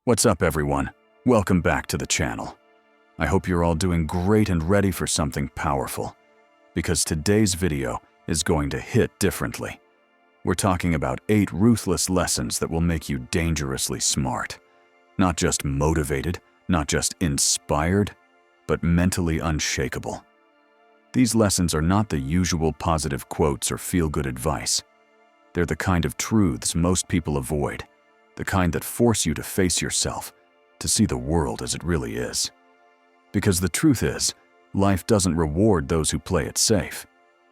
What's up, everyone? Welcome back to the channel. I hope you're all doing great and ready for something powerful, because today's video is going to hit differently. We're talking about 8 ruthless lessons that will make you dangerously smart. Not just motivated, not just inspired, but mentally unshakable. These lessons are not the usual positive quotes or feel-good advice. They're the kind of truths most people avoid, the kind that force you to face yourself, to see the world as it really is. Because the truth is, life doesn't reward those who play it safe.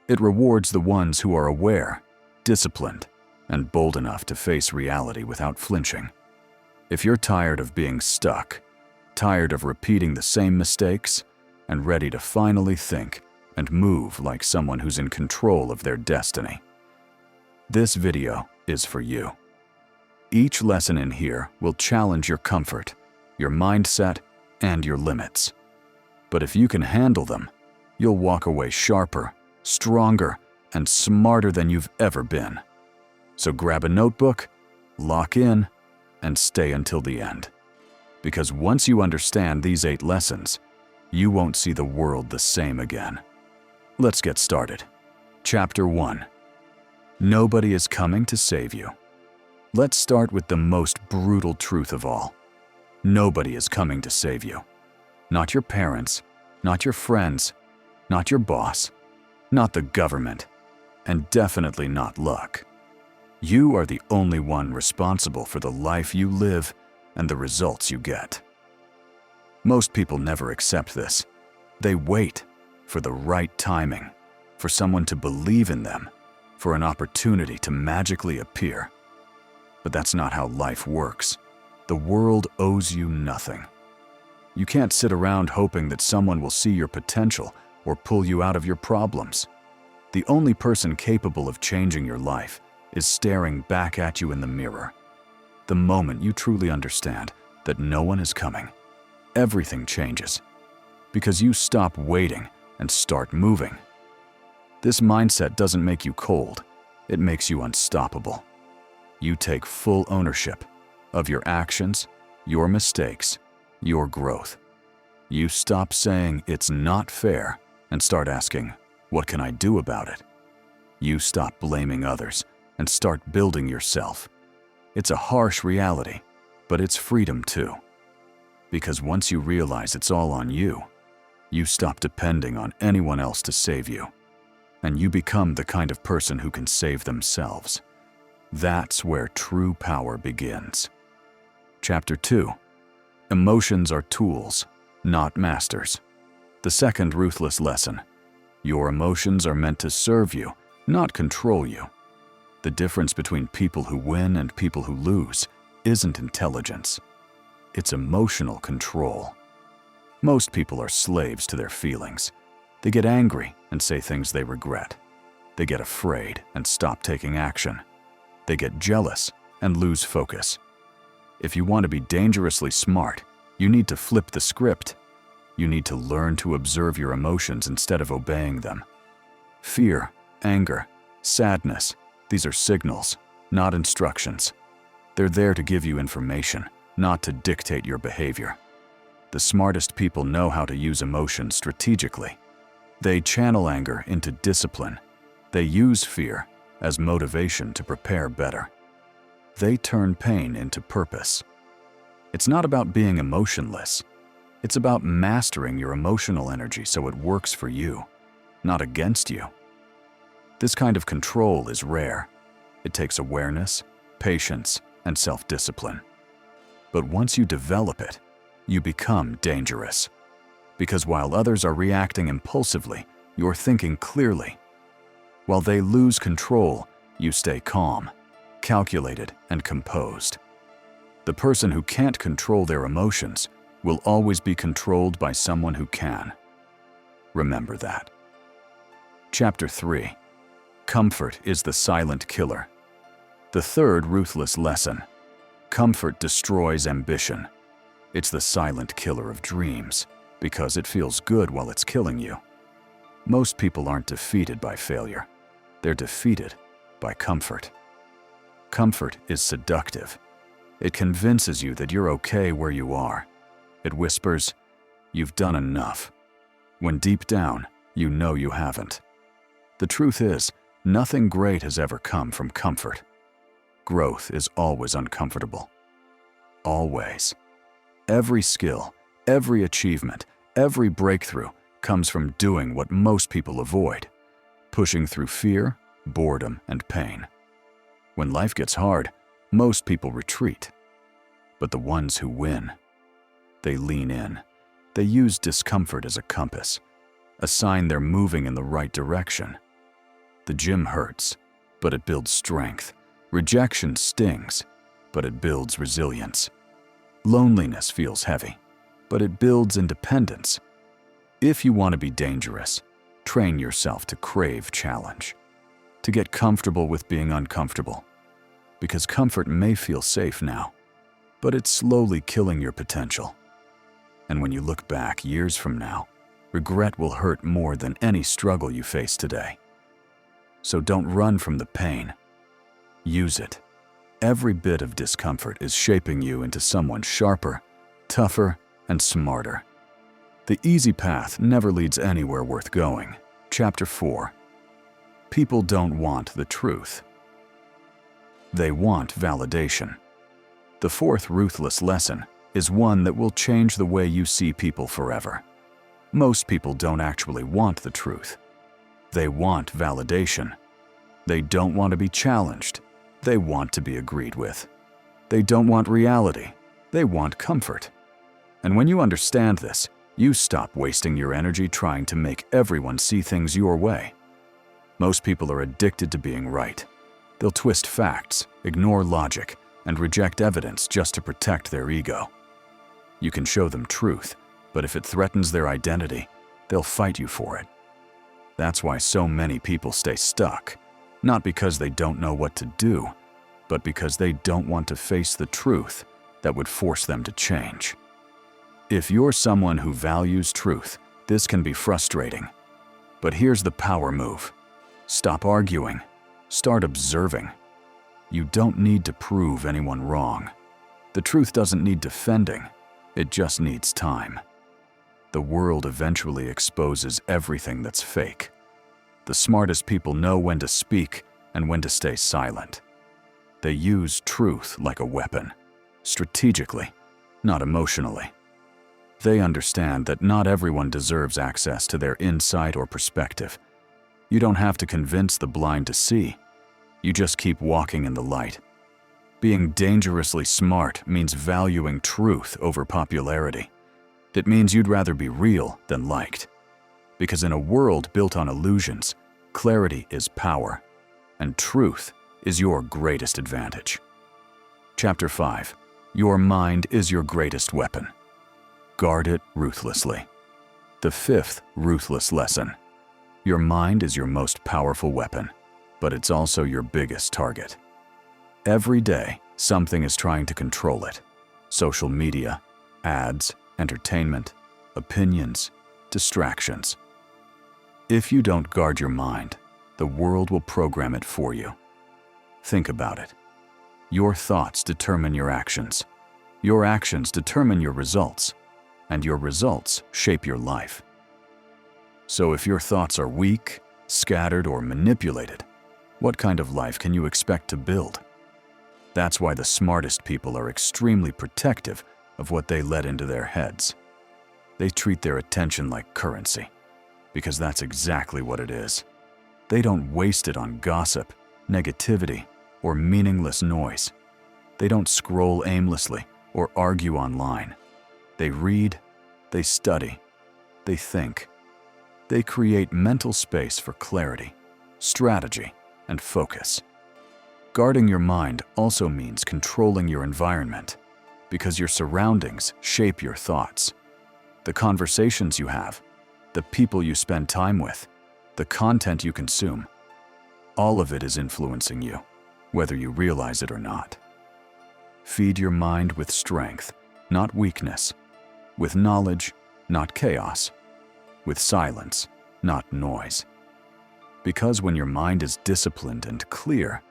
It rewards the ones who are aware, disciplined, and bold enough to face reality without flinching. If you're tired of being stuck, tired of repeating the same mistakes, and ready to finally think and move like someone who's in control of their destiny, this video is for you. Each lesson in here will challenge your comfort, your mindset, and your limits. But if you can handle them, you'll walk away sharper, stronger, and smarter than you've ever been. So grab a notebook, lock in, and stay until the end. Because once you understand these 8 lessons, you won't see the world the same again. Let's get started. Chapter 1. Nobody is coming to save you. Let's start with the most brutal truth of all. Nobody is coming to save you. Not your parents, not your friends, not your boss, not the government, and definitely not luck. You are the only one responsible for the life you live and the results you get. Most people never accept this. They wait for the right timing, for someone to believe in them, for an opportunity to magically appear. But that's not how life works. The world owes you nothing. You can't sit around hoping that someone will see your potential or pull you out of your problems. The only person capable of changing your life is staring back at you in the mirror. The moment you truly understand that no one is coming, everything changes, because you stop waiting and start moving. This mindset doesn't make you cold, it makes you unstoppable. You take full ownership of your actions, your mistakes, your growth. You stop saying it's not fair and start asking, what can I do about it? You stop blaming others and start building yourself. It's a harsh reality, but it's freedom too. Because once you realize it's all on you, you stop depending on anyone else to save you, and you become the kind of person who can save themselves. That's where true power begins. Chapter 2. Emotions are tools, not masters. The second ruthless lesson. Your emotions are meant to serve you, not control you. The difference between people who win and people who lose isn't intelligence. It's emotional control. Most people are slaves to their feelings. They get angry and say things they regret. They get afraid and stop taking action. They get jealous and lose focus. If you want to be dangerously smart, you need to flip the script. You need to learn to observe your emotions instead of obeying them. Fear, anger, sadness, these are signals, not instructions. They're there to give you information, not to dictate your behavior. The smartest people know how to use emotions strategically. They channel anger into discipline. They use fear as motivation to prepare better. They turn pain into purpose. It's not about being emotionless. It's about mastering your emotional energy so it works for you, not against you. This kind of control is rare. It takes awareness, patience, and self-discipline. But once you develop it, you become dangerous. Because while others are reacting impulsively, you're thinking clearly. While they lose control, you stay calm, calculated, and composed. The person who can't control their emotions will always be controlled by someone who can. Remember that. Chapter 3. Comfort is the silent killer. The third ruthless lesson. Comfort destroys ambition. It's the silent killer of dreams, because it feels good while it's killing you. Most people aren't defeated by failure. They're defeated by comfort. Comfort is seductive. It convinces you that you're okay where you are. It whispers, "You've done enough," when deep down, you know you haven't. The truth is, nothing great has ever come from comfort. Growth is always uncomfortable. Always. Every skill, every achievement, every breakthrough comes from doing what most people avoid, pushing through fear, boredom, and pain. When life gets hard, most people retreat. But the ones who win, they lean in. They use discomfort as a compass, a sign they're moving in the right direction. The gym hurts, but it builds strength. Rejection stings, but it builds resilience. Loneliness feels heavy, but it builds independence. If you want to be dangerous, train yourself to crave challenge, to get comfortable with being uncomfortable. Because comfort may feel safe now, but it's slowly killing your potential. And when you look back years from now, regret will hurt more than any struggle you face today. So don't run from the pain. Use it. Every bit of discomfort is shaping you into someone sharper, tougher, and smarter. The easy path never leads anywhere worth going. Chapter 4. People don't want the truth. They want validation. The fourth ruthless lesson is one that will change the way you see people forever. Most people don't actually want the truth. They want validation. They don't want to be challenged. They want to be agreed with. They don't want reality. They want comfort. And when you understand this, you stop wasting your energy trying to make everyone see things your way. Most people are addicted to being right. They'll twist facts, ignore logic, and reject evidence just to protect their ego. You can show them truth, but if it threatens their identity, they'll fight you for it. That's why so many people stay stuck, not because they don't know what to do, but because they don't want to face the truth that would force them to change. If you're someone who values truth, this can be frustrating. But here's the power move. Stop arguing. Start observing. You don't need to prove anyone wrong. The truth doesn't need defending. It just needs time. The world eventually exposes everything that's fake. The smartest people know when to speak and when to stay silent. They use truth like a weapon, strategically, not emotionally. They understand that not everyone deserves access to their insight or perspective. You don't have to convince the blind to see. You just keep walking in the light. Being dangerously smart means valuing truth over popularity. It means you'd rather be real than liked. Because in a world built on illusions, clarity is power, and truth is your greatest advantage. Chapter 5. Your mind is your greatest weapon. Guard it ruthlessly. The fifth ruthless lesson. Your mind is your most powerful weapon, but it's also your biggest target. Every day, something is trying to control it. Social media, ads, entertainment, opinions, distractions. If you don't guard your mind, the world will program it for you. Think about it. Your thoughts determine your actions. Your actions determine your results, and your results shape your life. So if your thoughts are weak, scattered, or manipulated, what kind of life can you expect to build? That's why the smartest people are extremely protective of what they let into their heads. They treat their attention like currency, because that's exactly what it is. They don't waste it on gossip, negativity, or meaningless noise. They don't scroll aimlessly or argue online. They read, they study, they think. They create mental space for clarity, strategy, and focus. Guarding your mind also means controlling your environment, because your surroundings shape your thoughts. The conversations you have, the people you spend time with, the content you consume, all of it is influencing you, whether you realize it or not. Feed your mind with strength, not weakness, with knowledge, not chaos, with silence, not noise. Because when your mind is disciplined and clear,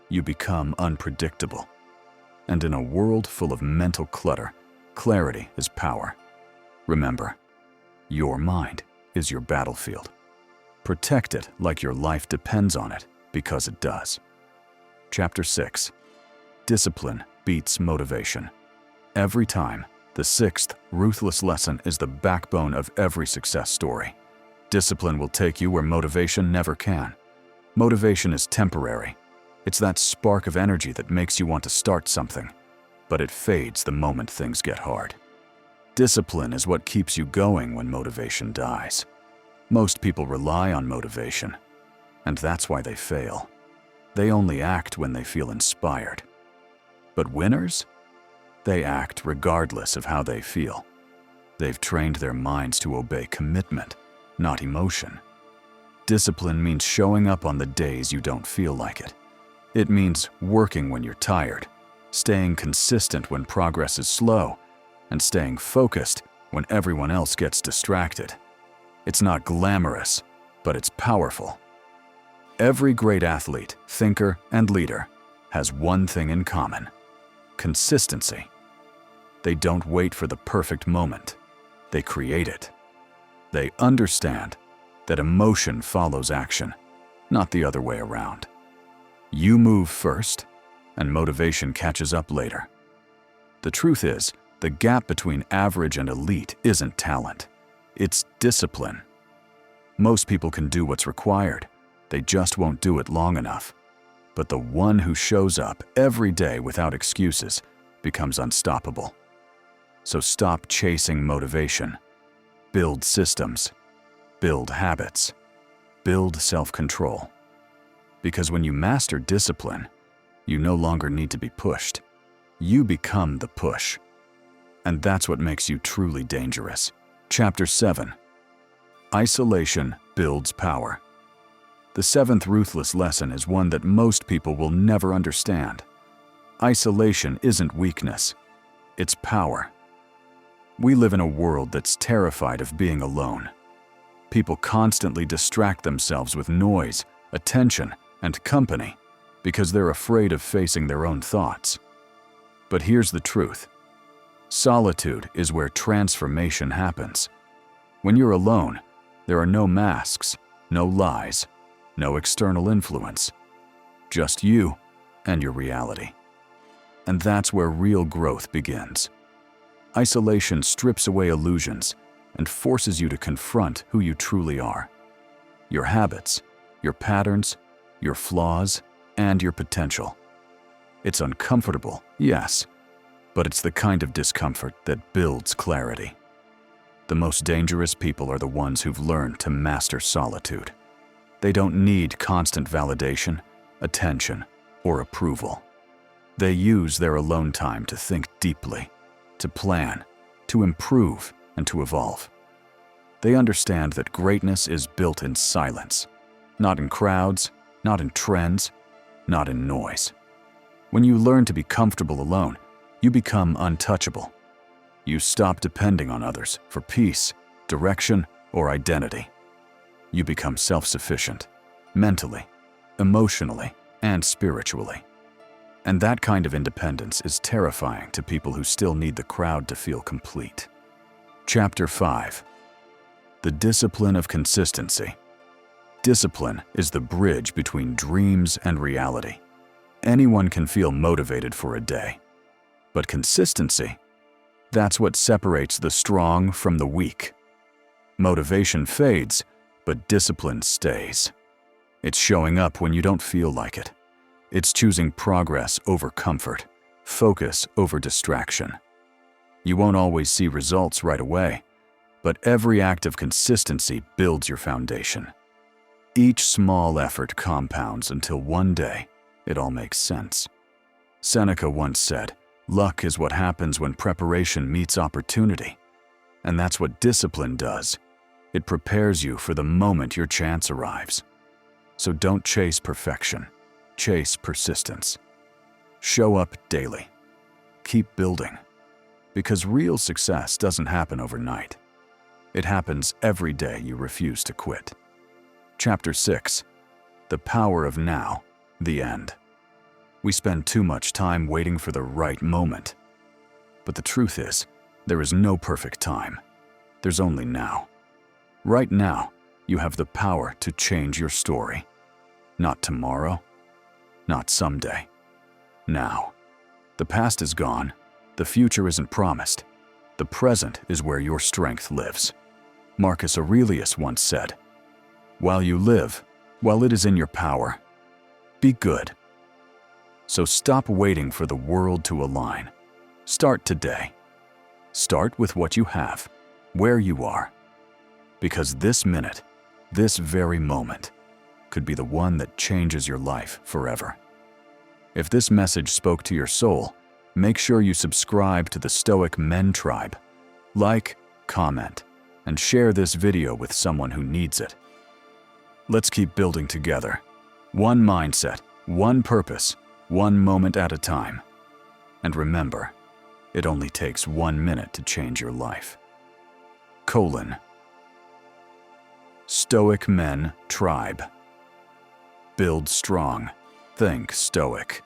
you become unpredictable. And in a world full of mental clutter, clarity is power. Remember, your mind is your battlefield. Protect it like your life depends on it, because it does. Chapter 6. Discipline beats motivation. Every time, the sixth ruthless lesson is the backbone of every success story. Discipline will take you where motivation never can. Motivation is temporary. It's that spark of energy that makes you want to start something, but it fades the moment things get hard. Discipline is what keeps you going when motivation dies. Most people rely on motivation, and that's why they fail. They only act when they feel inspired. But winners? They act regardless of how they feel. They've trained their minds to obey commitment, not emotion. Discipline means showing up on the days you don't feel like it. It means working when you're tired, staying consistent when progress is slow, and staying focused when everyone else gets distracted. It's not glamorous, but it's powerful. Every great athlete, thinker, and leader has one thing in common: consistency. They don't wait for the perfect moment. They create it. They understand that emotion follows action, not the other way around. You move first, and motivation catches up later. The truth is, the gap between average and elite isn't talent. It's discipline. Most people can do what's required. They just won't do it long enough. But the one who shows up every day without excuses becomes unstoppable. So stop chasing motivation. Build systems. Build habits. Build self-control. Because when you master discipline, you no longer need to be pushed. You become the push. And that's what makes you truly dangerous. Chapter 7. Isolation builds power. The seventh ruthless lesson is one that most people will never understand. Isolation isn't weakness. It's power. We live in a world that's terrified of being alone. People constantly distract themselves with noise, attention, and company because they're afraid of facing their own thoughts. But here's the truth. Solitude is where transformation happens. When you're alone, there are no masks, no lies, no external influence. Just you and your reality. And that's where real growth begins. Isolation strips away illusions and forces you to confront who you truly are. Your habits, your patterns, your flaws, and your potential. It's uncomfortable, yes, but it's the kind of discomfort that builds clarity. The most dangerous people are the ones who've learned to master solitude. They don't need constant validation, attention, or approval. They use their alone time to think deeply, to plan, to improve, and to evolve. They understand that greatness is built in silence, not in crowds, not in trends, not in noise. When you learn to be comfortable alone, you become untouchable. You stop depending on others for peace, direction, or identity. You become self-sufficient, mentally, emotionally, and spiritually. And that kind of independence is terrifying to people who still need the crowd to feel complete. Chapter 5. The discipline of consistency. Discipline is the bridge between dreams and reality. Anyone can feel motivated for a day. But consistency, that's what separates the strong from the weak. Motivation fades, but discipline stays. It's showing up when you don't feel like it. It's choosing progress over comfort, focus over distraction. You won't always see results right away, but every act of consistency builds your foundation. Each small effort compounds until one day it all makes sense. Seneca once said, "Luck is what happens when preparation meets opportunity." And that's what discipline does. It prepares you for the moment your chance arrives. So don't chase perfection. Chase persistence. Show up daily. Keep building. Because real success doesn't happen overnight. It happens every day you refuse to quit. Chapter 6. The power of now, the end. We spend too much time waiting for the right moment. But the truth is, there is no perfect time. There's only now. Right now, you have the power to change your story. Not tomorrow, not someday. Now. The past is gone. The future isn't promised. The present is where your strength lives. Marcus Aurelius once said, "While you live, while it is in your power, be good." So stop waiting for the world to align. Start today. Start with what you have, where you are. Because this minute, this very moment, could be the one that changes your life forever. If this message spoke to your soul, make sure you subscribe to the Stoic Men Tribe. Like, comment, and share this video with someone who needs it. Let's keep building together. One mindset, one purpose, one moment at a time. And remember, it only takes 1 minute to change your life. Stoic Men Tribe. Build strong. Think stoic.